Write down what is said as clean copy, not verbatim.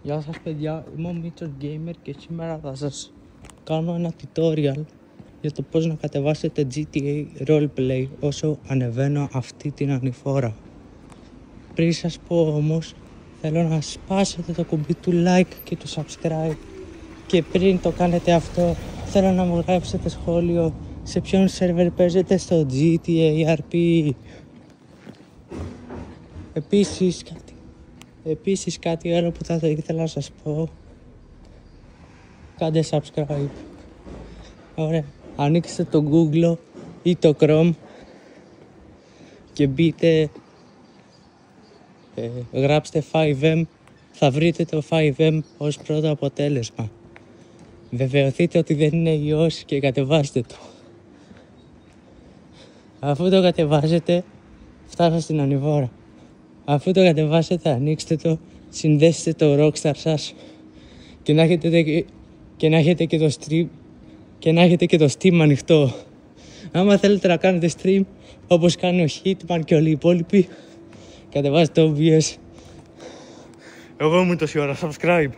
Γεια σας παιδιά, είμαι ο Μίτσος Gamer και σήμερα θα σας κάνω ένα tutorial για το πώς να κατεβάσετε GTA Roleplay όσο ανεβαίνω αυτή την ανηφόρα. Πριν σας πω όμως, θέλω να σπάσετε το κουμπί του like και του subscribe και πριν το κάνετε αυτό, θέλω να μου γράψετε σχόλιο σε ποιον σερβερ παίζετε στο GTA RP. Επίσης κάτι άλλο που θα ήθελα να σας πω, κάντε subscribe. Ωραία, ανοίξτε το Google ή το Chrome και μπείτε, γράψτε 5M, θα βρείτε το 5M ως πρώτο αποτέλεσμα. Βεβαιωθείτε ότι δεν είναι ιός και κατεβάστε το. Αφού το κατεβάσετε, φτάνω στην ανηφόρα. Αφού το κατεβάσετε, ανοίξτε το, συνδέστε το Rockstar σας και να έχετε και το Steam ανοιχτό. Άμα θέλετε να κάνετε stream όπως κάνει ο Hitman και όλοι οι υπόλοιποι, κατεβάστε το OBS. Εγώ ήμουν τόση ώρα, subscribe.